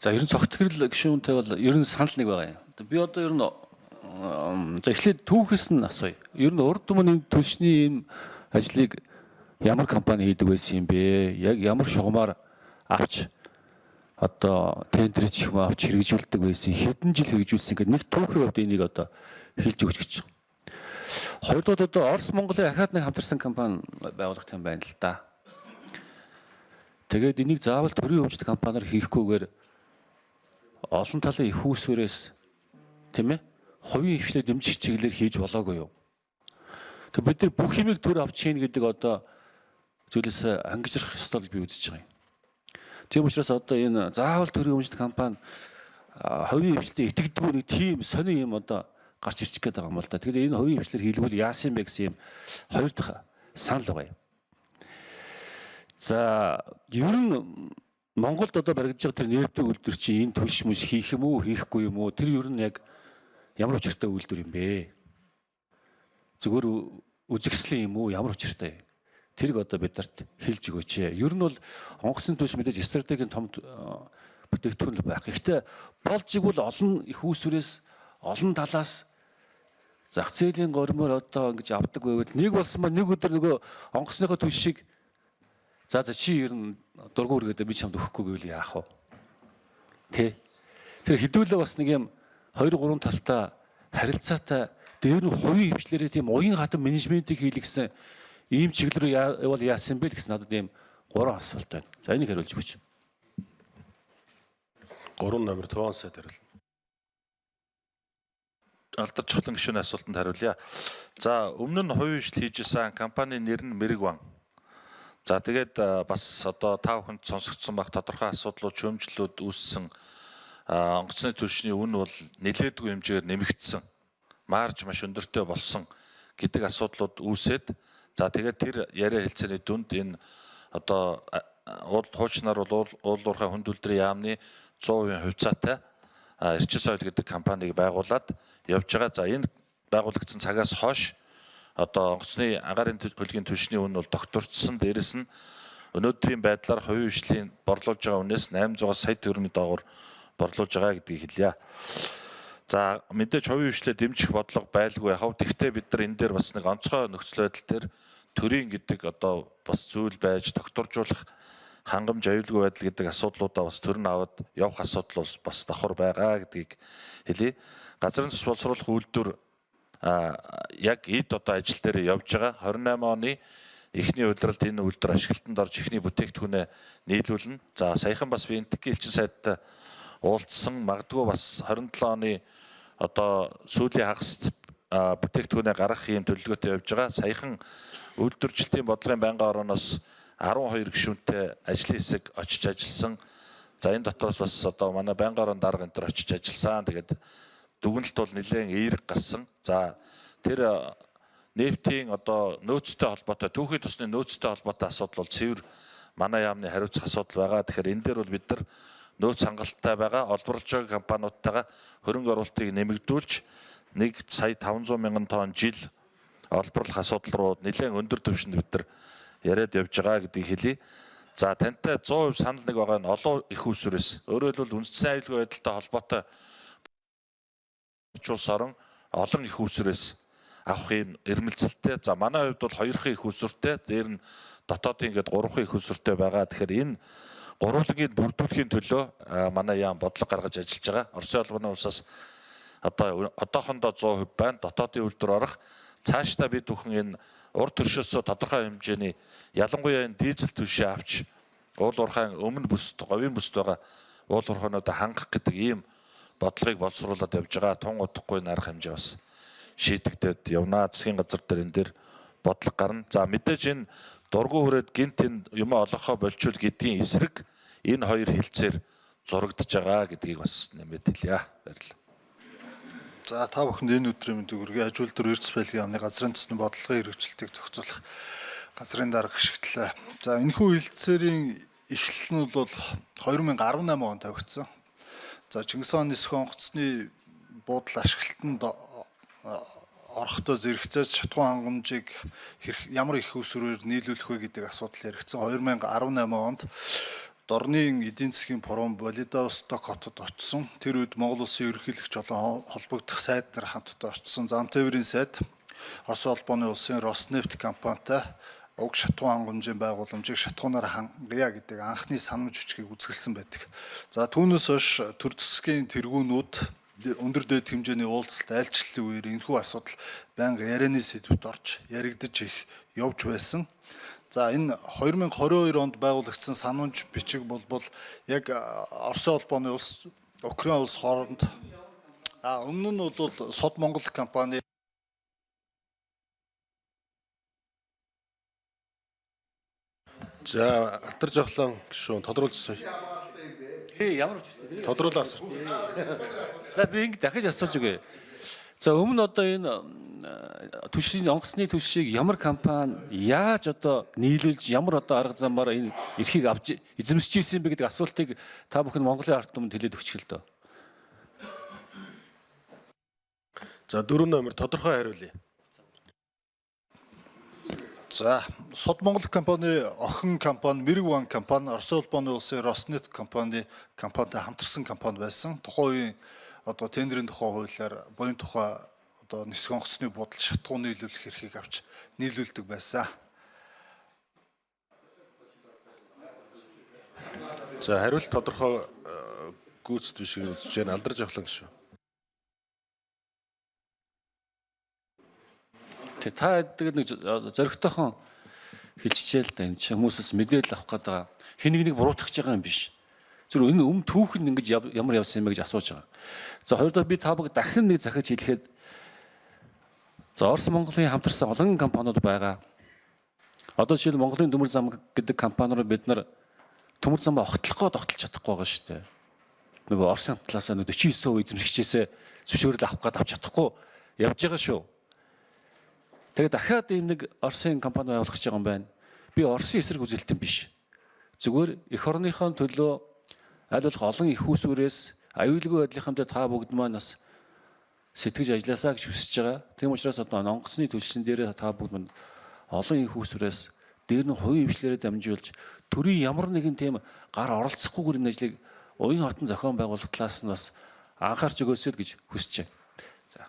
За ер нь цогтгөрл гишүүнтэй бол ер нь санал нэг байгаа юм. Би одоо ер нь за эхлээд түүхээс нь асууя. Ер нь урд түмний түлшний ийм ажлыг ямар компани хийдэг байсан юм бэ? Яг ямар шугамар авч одоо тендерч их юм авч хэрэгжүүлдэг байсан? Хэдэн жил хэрэгжүүлсэн гэдэг нэг түүхийн хувьд энийг одоо хэлж өгч гэж. Хоёрдугаар одоо Орос Монголын ахаад нэг хамтарсан компани байгуулах юм байна л да. Тэгээд энийг заавал төрийн хөгжил компаниар хийхгүйгээр олон талын их үүсвэрээс тийм ээ хувийн хвшлээ дэмжих чиглэлээр хийж болоогүй юу? Тэг бид нар бүх юмыг төр авч хийн гэдэг одоо зүйлээс ангижрах ёстой гэж би үзэж байгаа юм. Тийм учраас одоо энэ заавал төрийн хөгжил компани хувийн хвшлээ итгэдэггүй нэг тийм сони юм одоо гарч ирчих гээд байгаа юм л да. Тэгэхээр энэ хувийн хвшлэр хийлгүүл яасан бэ гэсэн юм хоёр дахь санал байгаа юм. За ер нь Монголд одоо баригдаж байгаа тэр нэртэй үйлдвэр чинь энэ түлш мүш хийх юм уу, хийхгүй юм уу? Тэр ер нь яг ямар учиртай үйлдвэр юм бэ? Зүгээр үзэгслийн юм уу, ямар учиртай? Тэрийг одоо бидэрт хэлж өгөөч. Ер нь бол онгоцны түлш мэдээж стратегийн том бүтээгдэхүүн байх. Гэхдээ болж игэл олон их үүсвэрээс, олон талаас зах зээлийн гормоор одоо ингэж авдаг байвал нэг болсон ба нэг өдөр нөгөө онгоцныхоо түлшийг за чи ер нь дургуур гэдэг би чамд өгөхгүй гэвэл яах вэ? Тэ. Тэр хэдүүлээ бас нэг юм 2-3 талтай харилцаатай дээр нь хувийн хвшлэрээ тийм уян хатан менежментийг хийлгсэн ийм чиглэл рүү явал яасан бэ гэсэн надад ийм 3 асуулт байна. За энийг хариулж өгөөч. 3 номер Туван сайд хариулна. Алдарч хөлн гишүүний асуултанд хариулъя. За өмнө нь хувийн хвшил хийжсэн компани нэр нь Мэрэгван. За тэгээд бас одоо та бүхэнд сонсогдсон байх тодорхой асуудлууд, шүүмжлэлүүд үүссэн онгоцны түлшний үн бол нэлээдгүй хэмжээгээр нэмэгдсэн. Марж маш өндөртэй болсон гэдэг асуудлууд үүсээд за тэгээд тэр яриа хэлцээний дүнд энэ одоо хуучнаар бол уулуурхай хүнд үйлдвэрийн яамны 100% хувьцаатай Эрчим соёл гэдэг компанийг байгуулад явж байгаа. За энэ байгуулагдсан цагаас хойш одоо онгоцны агаарын хөлгийн түлшний үн бол докторчсон. Дээрэс нь өнөөдрийн байдлаар хувийн хвшлийн борлуулж байгаа үнээс 800 сая төгрөгийн доогуур борлуулж байгаа гэдгийг хэлье. За мэдээж хувийн хвшлээ дэмжих бодлого байлгүй яхав. Тэгвэл бид нар энэ дээр бас нэг онцгой нөхцөл байдал дээр төрийн гэдэг одоо бас зүйл байж докторжуулах хангамж аюулгүй байдал гэдэг асуудлуудаа бас төр нь аваад явах асуудал бас давхар байгаа гэдгийг хэлье. Газрын засаг боловсруулах үйлдвэр яг эд одоо ажил дээр явж байгаа 28 оны эхний удирдалд энэ үйлдвэр ашиглалтанд орж эхний бүтээгдэхүүнээ нийлүүлнэ. За саяхан бас би энтгийн элчин сайдтай уулзсан магадгүй бас 27 оны одоо сүүлийн хагаст бүтээгдэхүүнээ гаргах юм төлөвлөгөөтэй явж байгаа. Саяхан үйлдвэржилтийн бодлогын байнгын орооноос 12 гишүүнтэй ажлын хэсэг очиж ажилласан. За энэ дотроос бас одоо манай байнгын орон дарга энэ төр очиж ажилласан. Тэгээд дүгнэлт бол нэлээд эерэг гарсан. За тэр нефтийн одоо нөөцтэй холбоотой түүхийн тосны нөөцтэй холбоотой асуудал бол цэвэр манай яамны хариуцах асуудал байгаа. Тэгэхээр энэ дээр бол бид нар нөөц хангалттай байгаа олборлож байгаа компаниудтайгаа хөрөнгө оруулалтыг нэмэгдүүлж 1 сая 500 мянган тонн жил олборлох асуудал руу нэлээд өндөр түвшинд бид нар яриад явж байгаа гэдгийг хэлье. За тантай 100% санал нэг байгаа нь олон их усүрээс өөрөөр хэлбэл үндэсний аюулгүй байдалтай холбоотой улс орон олон их усүрээс авахын эрмэлзэлтэй. За манай хувьд бол 2 их усүртэй, зээр нь дотоодын ингээд 3 их усүртэй байгаа. Тэгэхээр энэ гурвлагийг бүрдүүлэхийн төлөө манай яам бодлого гаргаж ажиллаж байгаа. Оросын улбаны улсаас одоо одоохондоо 100% байна. Дотоодын үйлдвэр орох цаашдаа бид бүхэн энэ урд төршөөсөө тодорхой хэмжээний ялангуяа энэ дизель түлшээ авч уул уурхайн өмнө бүсд, говийн бүсд байгаа уул уурхайнуудаа хангах гэдэг ийм бодлогыг боловсруулад явж байгаа. Тун удахгүй арга хэмжээ бас шийдэгдээд явна. Засгийн газар дээр энэ дээр бодлого гарна. За мэдээж энэ дургу хүрээд гинт энэ юм олохоо болчул гэдгийн эсрэг энэ хоёр хилцээр зурагдж байгаа гэдгийг бас нэмээд хэлье. Баярлалаа. За та бүхэнд энэ өдрийн мэндийг хүргэе. Аж үйлдвэр эрдэс байлгийн яамны газрын төсний бодлогын хэрэгжилтийг зохицуулах газрын дарга гишгтлээ. За энэхүү хилцээрийн эхлэл нь бол 2018 онд тавигдсан. За Чингис хааны нисэх онгоцны буудал ашиглалтанд орохдоо зэрэгцээс шатхуун хангамжийг ямар их усүрээр нийлүүлэх вэ гэдэг асуудал яригдсан. 2018 онд Дорны эдийн засгийн форум Владивосток хотод очсон. Тэр үед Монгол Улсын ерөнхийлөгч олон холбогдох сайд нар хамтдаа очсон. Зам тээврийн сайд Орос улбооны улсын Роснефть компанитай уг шатуун хангамжийн байгууламжийг шатуунаар хангая гэдэг анхны санамж бичгийг үзгэлсэн байдаг. За түүнээс хойш төр засгийн тэргүүнүүд өндөр дэд хэмжээний уулзалт айлчлалын үеэр энэхүү асуудал байнга ярианы сэдвүүд орж яригдж их явж байсан. За энэ 2022 онд байгуулагдсан санамж бичиг бол яг Орос улбооны улс Украин улс хооронд өмнө нь бол Сод Монгол компани За Алтар жавхлан гишүүн тодруулсан. Ямар учиртай. Тодруулаад. За би ингэ дахиж асууж өгье. За өмнө одоо энэ түвшний онгоцны түвшийг ямар компани яаж одоо нийлүүлж ямар одоо арга замаар энэ эрхийг авч эзэмсэж ийсэн бэ гэдэг асуултыг та бүхэн Монголын ард түмэнд хэлээд өгч хэл дөө. За 4 номер тодорхой хариулъя. За Сод Монгол компани охин компани Мэрэгван компани Орос улбооны улсын Роснефть компанитай хамтарсан компани байсан. Тухайн үеийн одоо тендерийн тухай хуулиар буян тухай одоо нисэх онгоцны бодол шатгуун нийлүүлэх эрхийг авч нийлүүлдэг байсан. За хариулт тодорхой гүйцэд биш гэж үзэж байна. Алдар жавхлан гишүүн. Та тэгээд нэг зөрөгтэйхэн хэлчихээл да энэ чинь хүмүүсээс мэдээлэл авах гэдэг хэн нэг буруутгах гэж байгаа юм биш. Зүр энэ түүх нь ингэж ямар явсан юм бэ гэж асууж байгаа. За хоёрдоо би та бүхэн дахин нэг захиж хэлэхэд за Орос Монголын хамтарсан олон компаниуд байгаа. Одоо жишээл Монголын төмөр зам гэдэг компаниор бид нар төмөр замаа огтлох гээд огтлж чадахгүй байгаа шүү дээ. Нөгөө Оросын талаас нь 49% эзэмшигчээсээ зөвшөөрөл авах гээд авч чадахгүй явж байгаа шүү. Тэгээд дахиад ийм нэг Оросын компани байгуулах гэж байгаа юм байна. Би Оросын эсрэг үзэлтэн биш. Зүгээр эх орныхон төлөө аль болох олон их усүрээс аюулгүй байдлынхаа та бүгд маань бас сэтгэж ажилласаа гэж хүсэж байгаа. Тийм учраас одоо онгоцны төлшин дээр та бүгд маань олон их усүрээс дээр нь хувийн хвшлэрээ дамжуулж төрийн ямар нэгэн тийм гар оролцохгүйгээр энэ ажлыг уян хатан зохион байгуулах талаас нь бас анхаарч өгөөсэй гэж хүсэж байна.